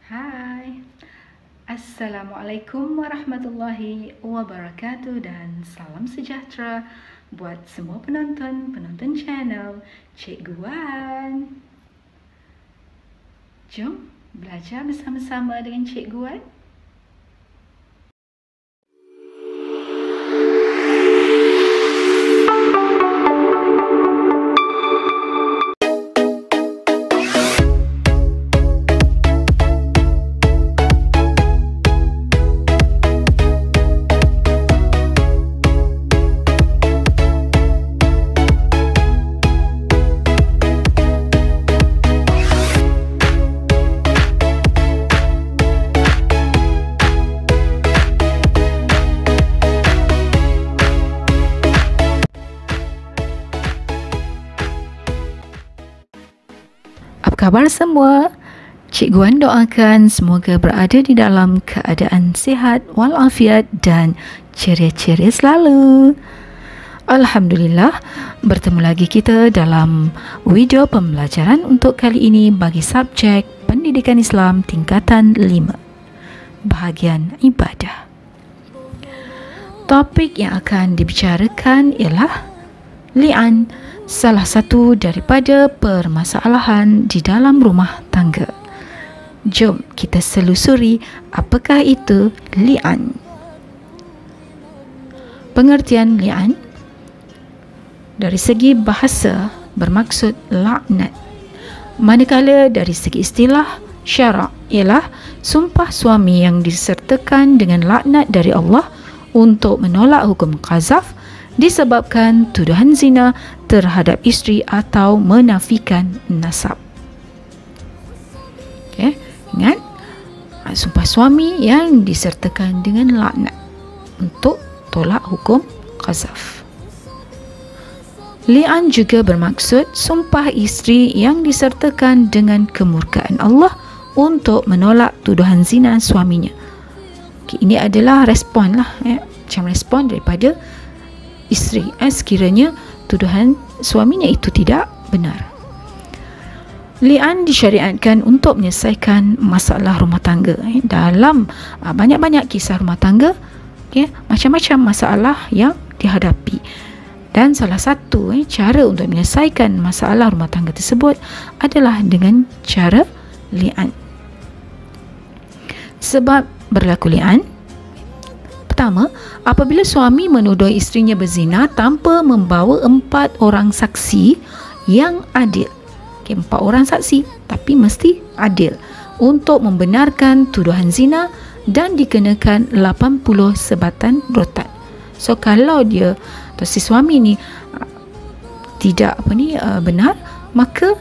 Hai, Assalamualaikum warahmatullahi wabarakatuh dan salam sejahtera buat semua penonton channel Cikgu Wan. Jom belajar bersama-sama dengan Cikgu Wan. Apa khabar semua? Cikgu Wan doakan semoga berada di dalam keadaan sihat walafiat dan ceria-ceria selalu. Alhamdulillah, bertemu lagi kita dalam video pembelajaran untuk kali ini bagi subjek Pendidikan Islam tingkatan 5, bahagian ibadah. Topik yang akan dibicarakan ialah li'an, salah satu daripada permasalahan di dalam rumah tangga. Jom kita selusuri apakah itu li'an. Pengertian li'an dari segi bahasa bermaksud laknat, manakala dari segi istilah syarak ialah sumpah suami yang disertakan dengan laknat dari Allah untuk menolak hukum qazaf disebabkan tuduhan zina terhadap isteri atau menafikan nasab. Okay, ingat, sumpah suami yang disertakan dengan laknat untuk tolak hukum qazaf. Li'an juga bermaksud sumpah isteri yang disertakan dengan kemurkaan Allah untuk menolak tuduhan zina suaminya. Okay, ini adalah respon lah, macam respon daripada isteri sekiranya tuduhan suaminya itu tidak benar. Li'an disyariatkan untuk menyelesaikan masalah rumah tangga. Dalam banyak-banyak kisah rumah tangga, macam-macam masalah yang dihadapi. Dan salah satu cara untuk menyelesaikan masalah rumah tangga tersebut adalah dengan cara li'an. Sebab berlaku li'an, pertama, apabila suami menuduh isterinya berzina tanpa membawa 4 orang saksi yang adil. 4 orang saksi tapi mesti adil untuk membenarkan tuduhan zina dan dikenakan 80 sebatan rotan. So kalau dia atau si suami ni tidak benar, maka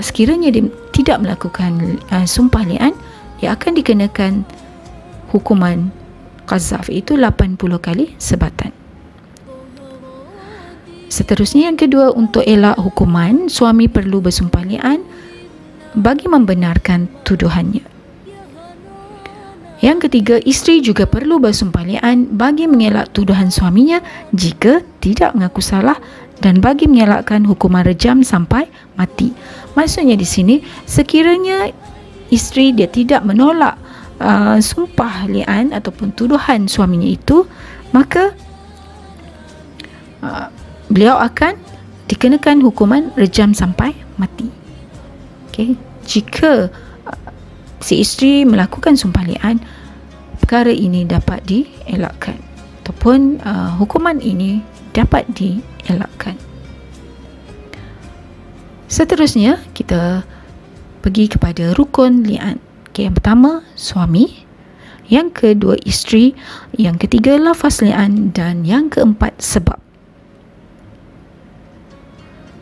sekiranya dia tidak melakukan sumpah li'an, dia akan dikenakan hukuman qazaf, itu 80 kali sebatan. Seterusnya yang kedua, untuk elak hukuman, suami perlu bersumpah li'an bagi membenarkan tuduhannya. Yang ketiga, isteri juga perlu bersumpah li'an bagi mengelak tuduhan suaminya jika tidak mengaku salah dan bagi mengelakkan hukuman rejam sampai mati. Maksudnya di sini, sekiranya isteri dia tidak menolak sumpah li'an ataupun tuduhan suaminya itu, maka beliau akan dikenakan hukuman rejam sampai mati. Okay. Jika si isteri melakukan sumpah li'an, perkara ini dapat dielakkan ataupun hukuman ini dapat dielakkan. Seterusnya kita pergi kepada rukun li'an. Okay, yang pertama suami, yang kedua isteri, yang ketiga lafaz li'an dan yang keempat sebab.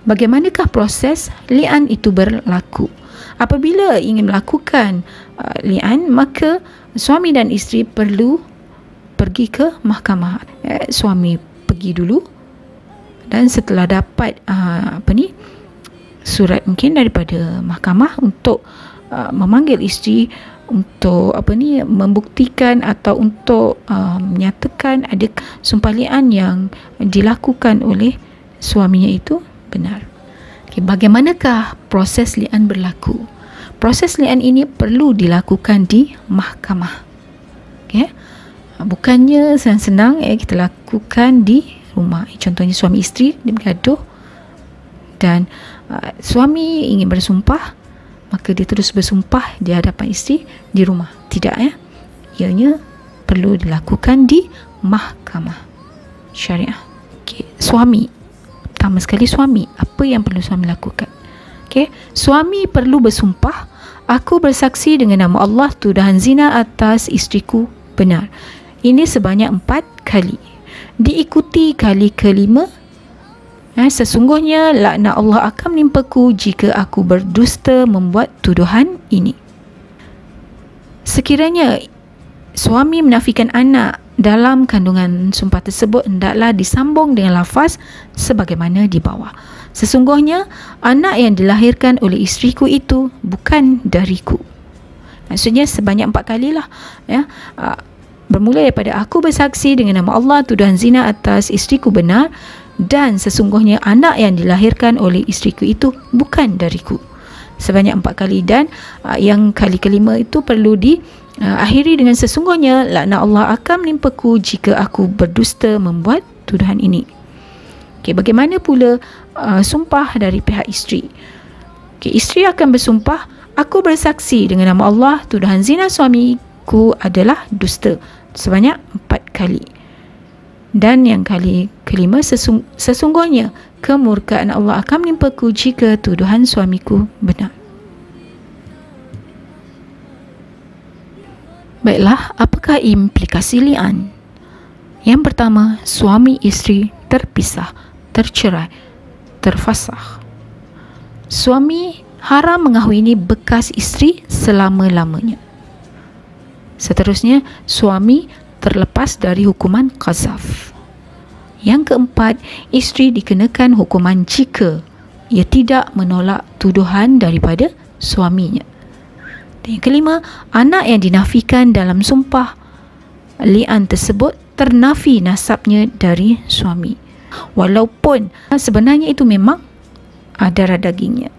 Bagaimanakah proses li'an itu berlaku? Apabila ingin melakukan li'an, maka suami dan isteri perlu pergi ke mahkamah. Suami pergi dulu dan setelah dapat surat mungkin daripada mahkamah untuk memanggil isteri untuk membuktikan atau untuk menyatakan ada sumpah li'an yang dilakukan oleh suaminya itu benar. Okay, bagaimanakah proses li'an berlaku? proses li'an ini perlu dilakukan di mahkamah. Okay? Bukannya senang-senang kita lakukan di rumah. Contohnya suami isteri dia bergaduh dan suami ingin bersumpah, maka dia terus bersumpah di hadapan isteri di rumah. Tidak, ianya perlu dilakukan di mahkamah syariah. Okay. Suami, pertama sekali suami, apa yang perlu suami lakukan? Okay. Suami perlu bersumpah, aku bersaksi dengan nama Allah tuduhan zina atas isteriku benar. Ini sebanyak 4 kali. Diikuti kali kelima, sesungguhnya laknat Allah akan menimpaku jika aku berdusta membuat tuduhan ini. Sekiranya suami menafikan anak dalam kandungan sumpah tersebut, hendaklah disambung dengan lafaz sebagaimana di bawah. Sesungguhnya anak yang dilahirkan oleh isteriku itu bukan dariku. Maksudnya sebanyak 4 kalilah, bermula daripada aku bersaksi dengan nama Allah tuduhan zina atas isteriku benar, dan sesungguhnya anak yang dilahirkan oleh isteriku itu bukan dariku. Sebanyak 4 kali, dan yang kali kelima itu perlu diakhiri dengan sesungguhnya laknat Allah akan menimpaku jika aku berdusta membuat tuduhan ini. Okay, bagaimana pula sumpah dari pihak isteri? Okay, isteri akan bersumpah, aku bersaksi dengan nama Allah tuduhan zina suamiku adalah dusta, sebanyak 4 kali. Dan yang kali kelima, sesungguhnya kemurkaan Allah akan menimpaku jika tuduhan suamiku benar. Baiklah, apakah implikasi li'an? Yang pertama, suami isteri terpisah, tercerai, terfasakh. Suami haram mengahwini bekas isteri selama-lamanya. Seterusnya, suami terlepas dari hukuman qazaf. Yang keempat, isteri dikenakan hukuman jika ia tidak menolak tuduhan daripada suaminya. Dan yang kelima, anak yang dinafikan dalam sumpah li'an tersebut ternafi nasabnya dari suami, walaupun sebenarnya itu memang darah dagingnya.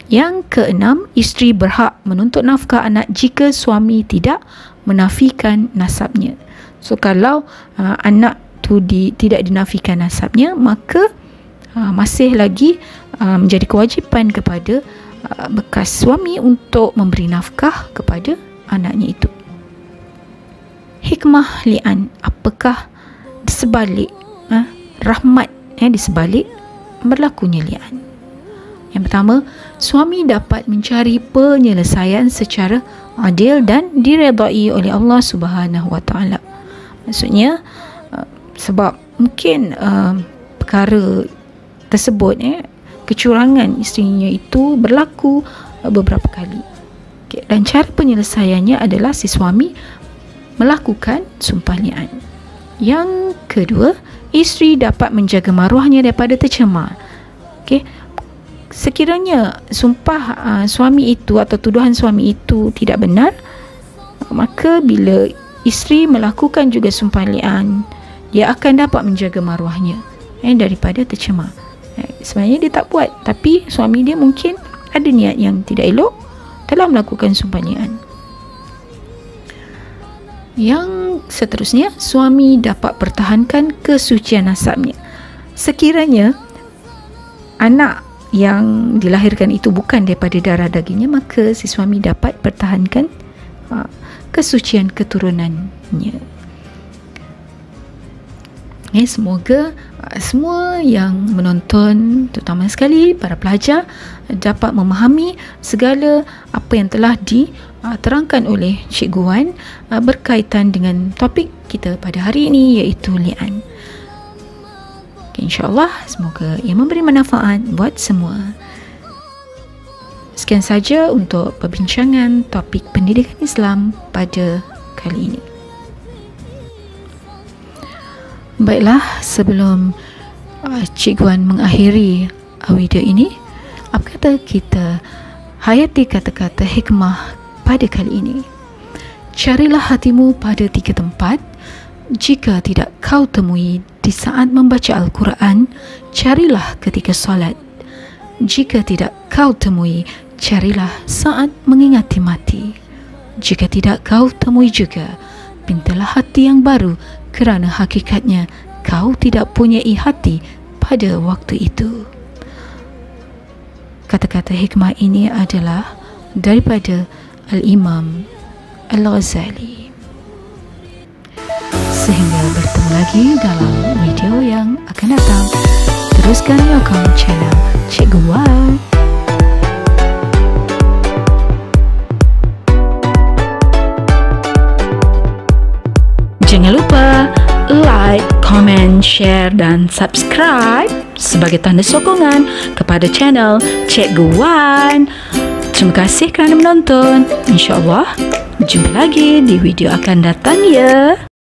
Yang keenam, isteri berhak menuntut nafkah anak jika suami tidak menafikan nasabnya. So kalau anak tu tidak dinafikan nasabnya, maka masih lagi menjadi kewajipan kepada bekas suami untuk memberi nafkah kepada anaknya itu. Hikmah li'an, apakah di sebalik rahmat di sebalik berlakunya li'an? Yang pertama, suami dapat mencari penyelesaian secara adil dan diredai oleh Allah Subhanahu Wa Taala. Maksudnya sebab mungkin perkara tersebut kecurangan isterinya itu berlaku beberapa kali. Okay. Dan cara penyelesaiannya adalah si suami melakukan sumpah li'an. Yang kedua, isteri dapat menjaga maruahnya daripada tercemar. Okay. Sekiranya sumpah suami itu atau tuduhan suami itu tidak benar, maka bila isteri melakukan juga sumpah li'an, dia akan dapat menjaga maruahnya daripada tercemar. Sebenarnya dia tak buat, tapi suami dia mungkin ada niat yang tidak elok dalam melakukan sumpah li'an. Yang seterusnya, suami dapat pertahankan kesucian nasabnya. Sekiranya anak yang dilahirkan itu bukan daripada darah dagingnya, maka si suami dapat pertahankan kesucian keturunannya. Semoga semua yang menonton, terutama sekali para pelajar, dapat memahami segala apa yang telah diterangkan oleh Cikgu Wan berkaitan dengan topik kita pada hari ini, iaitu li'an. InsyaAllah semoga ia memberi manfaat buat semua. Sekian saja untuk perbincangan topik pendidikan Islam pada kali ini. Baiklah, sebelum Cikgu Wan mengakhiri video ini, apa kata kita hayati kata-kata hikmah pada kali ini. Carilah hatimu pada 3 tempat. Jika tidak kau temui di saat membaca Al-Quran, carilah ketika solat. Jika tidak kau temui, Carilah saat mengingati mati. Jika tidak kau temui juga, pintalah hati yang baru, kerana hakikatnya kau tidak punyai hati pada waktu itu. Kata-kata hikmah ini adalah daripada Al-Imam Al-Ghazali. Sehingga bertemu lagi dalam video yang akan datang. Teruskan nyokong channel Cikgu Wan. Jangan lupa like, komen, share dan subscribe sebagai tanda sokongan kepada channel Cikgu Wan. Terima kasih kerana menonton. InsyaAllah jumpa lagi di video akan datang ya.